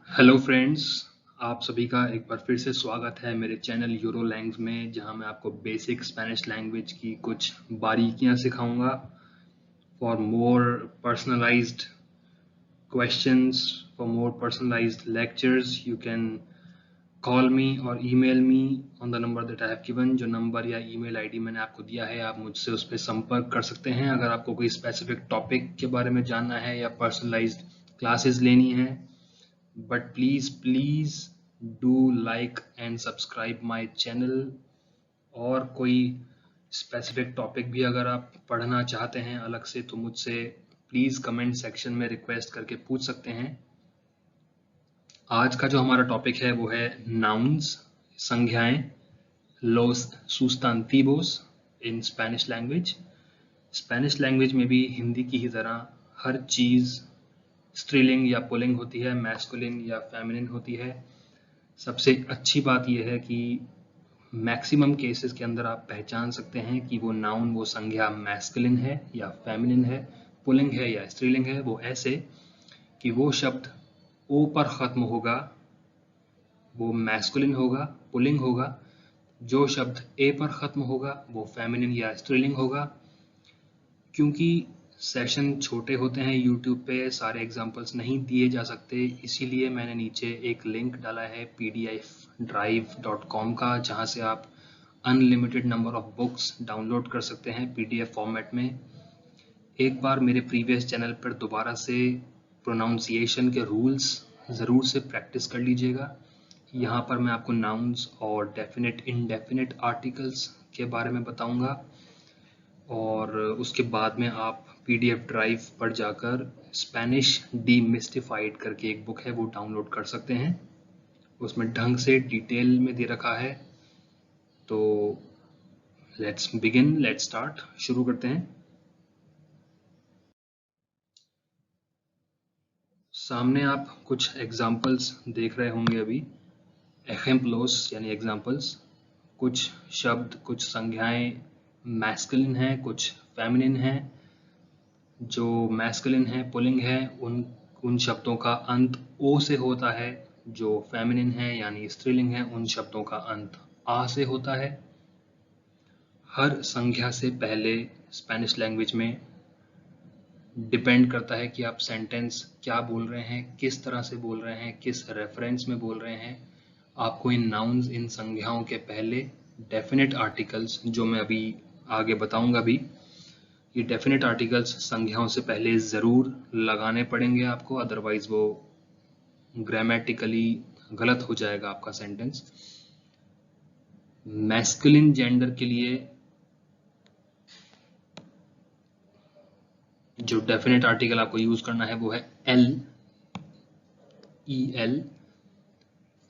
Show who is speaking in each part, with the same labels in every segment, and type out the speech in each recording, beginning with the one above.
Speaker 1: Hello friends, आप सभी का एक बार फिर से स्वागत है मेरे चैनल यूरोलैंग्स में, जहां मैं आपको बेसिक स्पेनिश लैंग्वेज की कुछ बारीकियां सिखाऊंगा। For more personalized questions, for more personalized lectures, you can call me और email me on the number that I have given. जो नंबर या ईमेल आईडी मैंने आपको दिया है, आप मुझसे उस पर संपर्क कर सकते हैं अगर आपको कोई स्पेसिफिक टॉपिक के बारे में जानना है या पर्सनलाइज्ड क्लासेस लेनी है। But please do like and subscribe my channel। और कोई स्पेसिफिक टॉपिक भी अगर आप पढ़ना चाहते हैं अलग से, तो मुझसे प्लीज कमेंट सेक्शन में रिक्वेस्ट करके पूछ सकते हैं। आज का जो हमारा टॉपिक है वो है नाउन्स, संज्ञाएं, los sustantivos in Spanish language. Spanish language में भी हिंदी की ही तरह हर चीज स्त्रीलिंग या पुल्लिंग होती है, मैस्कुलिन या फेमिनिन होती है। सबसे अच्छी बात यह है कि मैक्सिमम केसेस के अंदर आप पहचान सकते हैं कि वो नाउन, वो संज्ञा मैस्कुलिन है या फेमिनिन है, पुल्लिंग है या स्त्रीलिंग है। वो ऐसे कि वो शब्द ओ पर खत्म होगा, वो मैस्कुलिन होगा, पुल्लिंग होगा। जो शब्द ए पर खत्म होगा वो फेमिनिन या स्त्रीलिंग होगा। क्योंकि सेशन छोटे होते हैं यूट्यूब पे, सारे एग्जांपल्स नहीं दिए जा सकते, इसीलिए मैंने नीचे एक लिंक डाला है pdfdrive.com का, जहां से आप unlimited number of books download कर सकते हैं पीडीएफ फॉर्मेट में। एक बार मेरे प्रीवियस चैनल पर दोबारा से प्रोनाउंसिएशन के रूल्स ज़रूर से प्रैक्टिस कर लीजिएगा। यहाँ पर मैं आपको नाउन्स और डेफिनेट इनडेफिनेट आर्टिकल्स के बारे में बताऊंगा, और उसके बाद में आप पीडीएफ ड्राइव पर जाकर स्पेनिश डीमिस्टिफाइड करके एक बुक है वो डाउनलोड कर सकते हैं। उसमें ढंग से डिटेल में दे रखा है। तो लेट्स बिगिन, लेट्स स्टार्ट, शुरू करते हैं। सामने आप कुछ एग्जाम्पल्स देख रहे होंगे अभी, एग्जाम्पल्स यानी एग्जाम्पल्स। कुछ शब्द, कुछ संज्ञाएं मैस्कुलिन हैं, कुछ फेमिनिन हैं। जो मैस्कुलिन है, पुल्लिंग है, उन शब्दों का अंत ओ से होता है। जो फेमिनिन है यानी स्त्रीलिंग है, उन शब्दों का अंत आ से होता है। हर संज्ञा से पहले स्पेनिश लैंग्वेज में डिपेंड करता है कि आप सेंटेंस क्या बोल रहे हैं, किस तरह से बोल रहे हैं, किस रेफरेंस में बोल रहे हैं। आपको इन नाउन्स, इन संज्ञाओं के पहले डेफिनेट आर्टिकल्स, जो मैं अभी आगे बताऊंगा भी, ये डेफिनेट आर्टिकल्स संज्ञाओं से पहले ज़रूर लगाने पड़ेंगे आपको, अदरवाइज वो ग्रामेटिकली गलत हो जाएगा आपका सेंटेंस। मैस्कुलिन जेंडर के लिए जो डेफिनेट आर्टिकल आपको यूज करना है वो है एल, ई एल।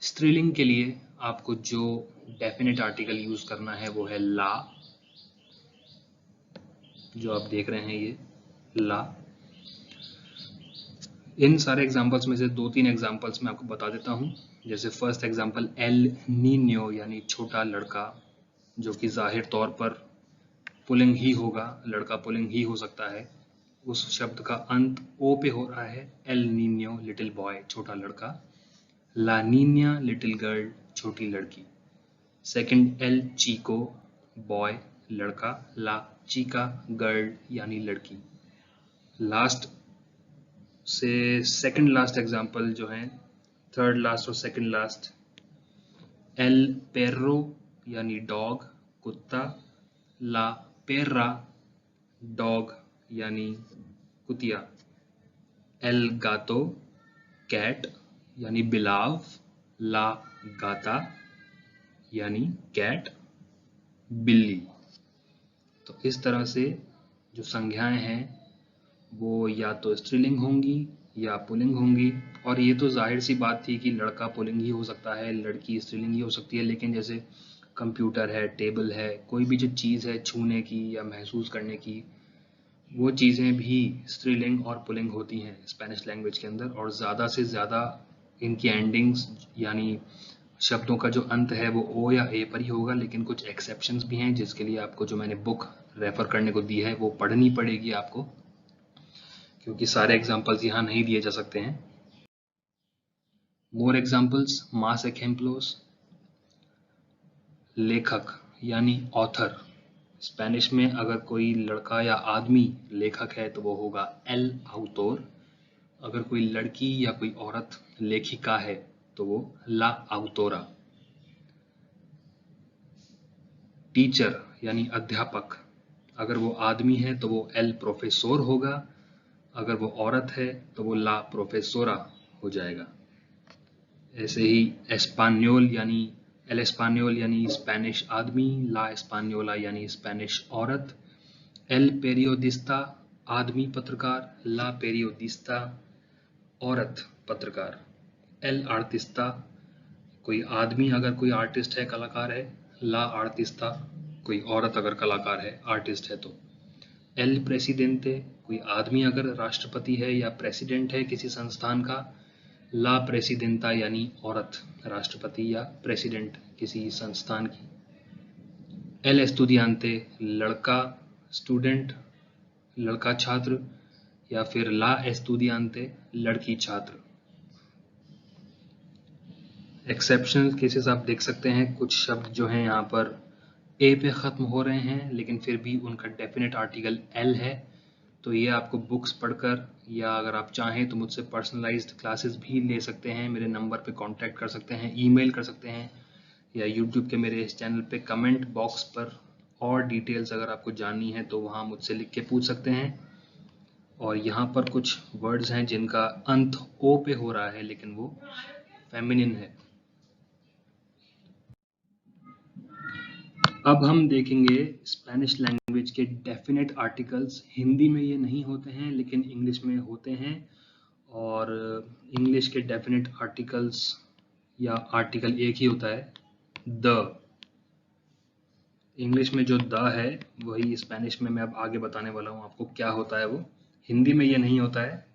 Speaker 1: स्त्रीलिंग के लिए आपको जो डेफिनेट आर्टिकल यूज करना है वो है ला, जो आप देख रहे हैं ये ला। इन सारे एग्जाम्पल्स में से 2-3 एग्जाम्पल्स मैं आपको बता देता हूँ। जैसे फर्स्ट एग्जाम्पल एल नीन्यो यानी छोटा लड़का, जो कि जाहिर तौर पर पुल्लिंग ही होगा, लड़का पुल्लिंग ही हो सकता है। उस शब्द का अंत ओ पे हो रहा है। एल नीन्यो लिटिल बॉय, छोटा लड़का। ला नीन्या लिटिल गर्ल, छोटी लड़की। सेकंड एल चीको बॉय, लड़का। ला चीका गर्ल यानी लड़की। लास्ट से सेकंड लास्ट एग्जांपल जो है, थर्ड लास्ट और सेकंड लास्ट, एल पेर्रो यानी डॉग, कुत्ता। ला पेर्रा डॉग यानी कुतिया। एल गातो कैट यानी बिलाव। ला गाता यानी कैट, बिल्ली। तो इस तरह से जो संज्ञाएं हैं वो या तो स्त्रीलिंग होंगी या पुल्लिंग होंगी। और ये तो जाहिर सी बात थी कि लड़का पुल्लिंग ही हो सकता है, लड़की स्त्रीलिंग ही हो सकती है। लेकिन जैसे कंप्यूटर है, टेबल है, कोई भी जो चीज़ है छूने की या महसूस करने की, वो चीज़ें भी स्त्रीलिंग और पुल्लिंग होती हैं स्पेनिश लैंग्वेज के अंदर। और ज़्यादा से ज़्यादा इनकी एंडिंग्स यानी शब्दों का जो अंत है वो ओ या ए पर ही होगा। लेकिन कुछ एक्सेप्शंस भी हैं, जिसके लिए आपको जो मैंने बुक रेफर करने को दी है वो पढ़नी पड़ेगी आपको, क्योंकि सारे एग्जाम्पल्स यहाँ नहीं दिए जा सकते हैं। मोर एग्जाम्पल्स, मास एजेम्पलोस, लेखक यानी ऑथर। स्पेनिश में अगर कोई लड़का या आदमी लेखक है तो वो होगा एल आउतोर। अगर कोई लड़की या कोई औरत लेखिका है तो वो ला आउतोरा। टीचर यानी अध्यापक, अगर वो आदमी है तो वो एल प्रोफेसोर होगा, अगर वो औरत है तो वो ला प्रोफेसोरा हो जाएगा। ऐसे ही एस्पान्योल यानी एल एस्पान्योल यानी स्पेनिश आदमी, ला एस्पान्योला यानी स्पेनिश औरत। एल पेरियोडिस्ता आदमी पत्रकार, ला पेरियोडिस्ता औरत पत्रकार। एल आर्टिस्ता कोई आदमी अगर कोई आर्टिस्ट है, कलाकार है, ला आर्टिस्ता कोई औरत अगर कलाकार है, आर्टिस्ट है तो। एल प्रेसिडेंटे कोई आदमी अगर राष्ट्रपति है या प्रेसिडेंट है किसी संस्थान का, ला प्रेसिडेंटा यानी औरत राष्ट्रपति या प्रेसिडेंट किसी संस्थान की। एल एस्टूडियांते लड़का स्टूडेंट, लड़का छात्र, या फिर ला एस्टूडियांते लड़की छात्र। एक्सेप्शनल केसेस आप देख सकते हैं, कुछ शब्द जो हैं यहाँ पर ए पे ख़त्म हो रहे हैं लेकिन फिर भी उनका डेफिनेट आर्टिकल एल है, तो ये आपको बुक्स पढ़कर या अगर आप चाहें तो मुझसे पर्सनलाइज्ड क्लासेस भी ले सकते हैं। मेरे नंबर पे कांटेक्ट कर सकते हैं, ईमेल कर सकते हैं, या यूट्यूब के मेरे इस चैनल पे कमेंट बॉक्स पर और डिटेल्स अगर आपको जाननी है तो वहाँ मुझसे लिख के पूछ सकते हैं। और यहाँ पर कुछ वर्ड्स हैं जिनका अंत ओ पे हो रहा है लेकिन वो फेमिनिन है। अब हम देखेंगे स्पेनिश लैंग्वेज के डेफिनेट आर्टिकल्स। हिंदी में ये नहीं होते हैं लेकिन इंग्लिश में होते हैं, और इंग्लिश के डेफिनेट आर्टिकल्स या आर्टिकल एक ही होता है, द। इंग्लिश में जो द है वही स्पेनिश में मैं अब आगे बताने वाला हूँ आपको क्या होता है वो। हिंदी में ये नहीं होता है।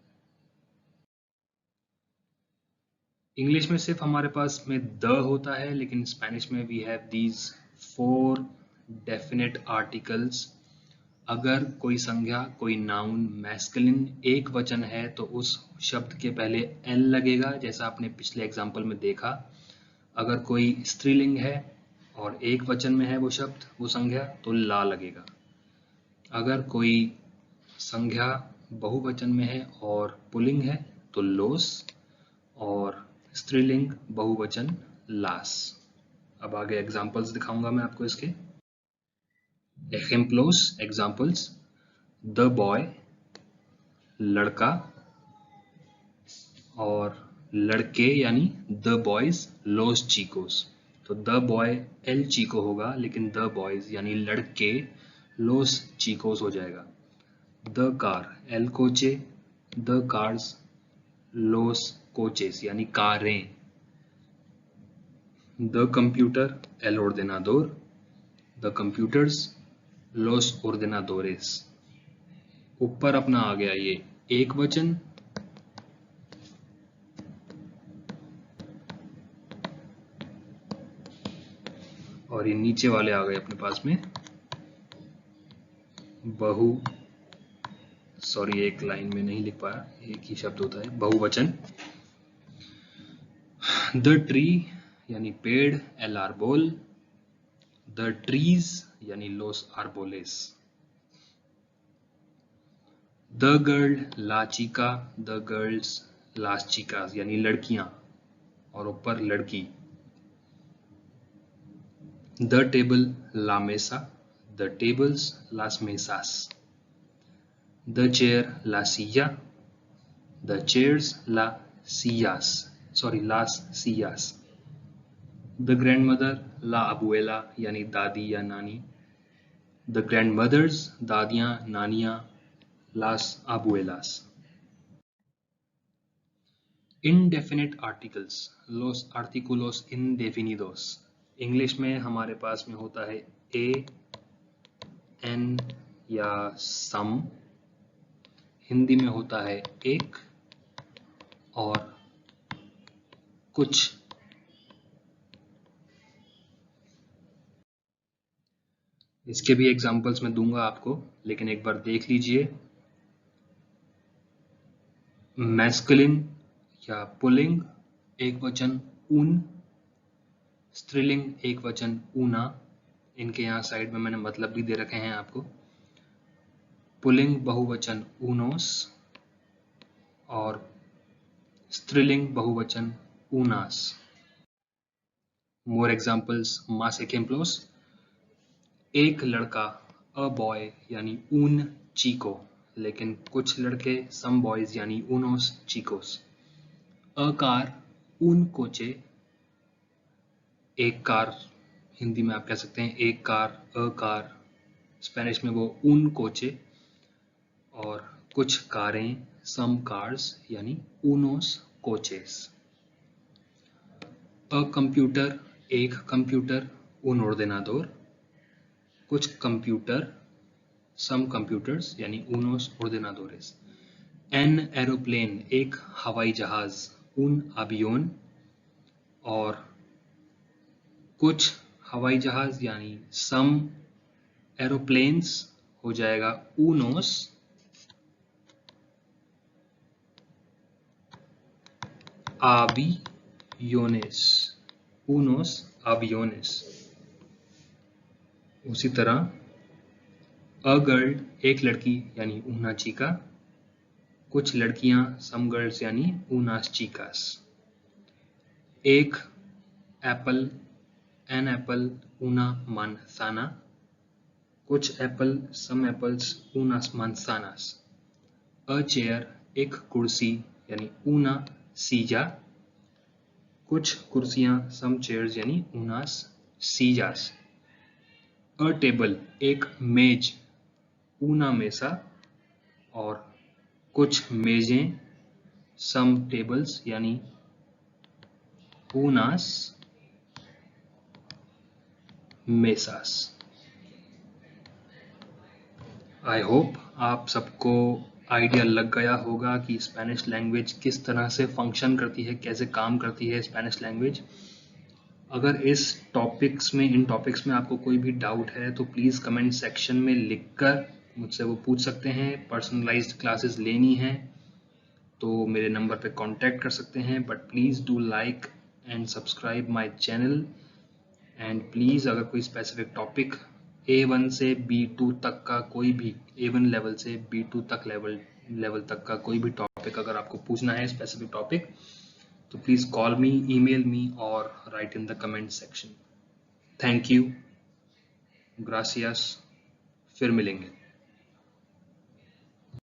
Speaker 1: इंग्लिश में सिर्फ हमारे पास में द होता है, लेकिन स्पेनिश में we have these 4 definite articles. अगर कोई संज्ञा, कोई नाउन मैस्कुलिन एक वचन है तो उस शब्द के पहले एल लगेगा, जैसा आपने पिछले एग्जाम्पल में देखा। अगर कोई स्त्रीलिंग है और एक वचन में है वो शब्द, वो संज्ञा, तो ला लगेगा। अगर कोई संज्ञा बहुवचन में है और पुल्लिंग है तो लोस, और स्त्रीलिंग बहुवचन लास। अब आगे एग्जाम्पल्स दिखाऊंगा मैं आपको इसके। एजेम्पलोस एग्जाम्पल्स, द बॉय लड़का, और लड़के यानी द बॉयज, लोस चीकोस। तो द बॉय एल चीको होगा लेकिन द बॉयज यानी लड़के लोस चीकोस हो जाएगा। The car L Koche, the cars loss coaches यानी कारें। The computer L ordenador, the computers loss ordenadores। ऊपर अपना आ गया ये एक वचन, और ये नीचे वाले आ गए अपने पास में बहु, सॉरी एक लाइन में नहीं लिख पाया, एक ही शब्द होता है बहुवचन। द ट्री यानी पेड़, एल आर्बोल, द ट्रीज यानी लोस आर्बोलेस। द गर्ल ला चिका, द गर्ल्स लास चिकास यानी लड़कियां, और ऊपर लड़की। द टेबल ला मेसा, द टेबल्स लास मेसास। द चेयर ला silla, द चेयर्स ला sillas, सॉरी लास sillas। द ग्रैंडमदर ला abuela यानी दादी या नानी, द ग्रैंडमदर्स दादियां नानियां, लास abuelas। Indefinite articles, los artículos indefinidos। English में हमारे पास में होता है ए, एन या सम। हिंदी में होता है एक और कुछ। इसके भी एग्जांपल्स मैं दूंगा आपको, लेकिन एक बार देख लीजिए। मैस्कुलिन या पुलिंग एक वचन ऊन, स्त्रीलिंग एक वचन ऊना, इनके यहाँ साइड में मैंने मतलब भी दे रखे हैं आपको। पुल्लिंग बहुवचन ऊनोस और स्त्रीलिंग बहुवचन ऊनास। मोर एग्जाम्पल्स, मास एक्emplos, एक लड़का अ बॉय यानी ऊन चीको, लेकिन कुछ लड़के सम बॉयज यानी ऊनोस चीकोस। अ कार ऊन कोचे, एक कार हिंदी में आप कह सकते हैं एक कार, अ कार, स्पेनिश में वो ऊन कोचे। और कुछ कारें सम कार्स यानी ऊनोस कोचेस। अ कंप्यूटर एक कंप्यूटर, un ordenador, कुछ कंप्यूटर सम कंप्यूटर्स यानी unos ordenadores। एन एरोप्लेन एक हवाई जहाज, un avión, और कुछ हवाई जहाज यानी सम एरोप्लेन्स हो जाएगा unos aviones, unos aviones। उसी तरह अ गर्ल एक लड़की यानी una chica, कुछ लड़कियां सम गर्ल्स यानी unas chicas। एक apple an apple una manzana, कुछ apple some apples unas manzanas। A chair एक कुर्सी यानी una silla, कुछ कुर्सियां सम चेयर्स यानी unas sillas। अ टेबल एक मेज una mesa, और कुछ मेजें सम टेबल्स यानी unas mesas। आई होप आप सबको आइडिया लग गया होगा कि स्पेनिश लैंग्वेज किस तरह से फंक्शन करती है, कैसे काम करती है स्पेनिश लैंग्वेज। अगर इन टॉपिक्स में आपको कोई भी डाउट है तो प्लीज़ कमेंट सेक्शन में लिखकर मुझसे वो पूछ सकते हैं। पर्सनलाइज्ड क्लासेस लेनी है तो मेरे नंबर पे कांटेक्ट कर सकते हैं, but please do like and subscribe my channel. And please अगर कोई स्पेसिफिक टॉपिक A1 से B2 तक का कोई भी, A1 लेवल से B2 तक लेवल तक का कोई भी टॉपिक अगर आपको पूछना है स्पेसिफिक टॉपिक, तो please call me, email me और write in the comment section. Thank you, ग्रासियस, फिर मिलेंगे।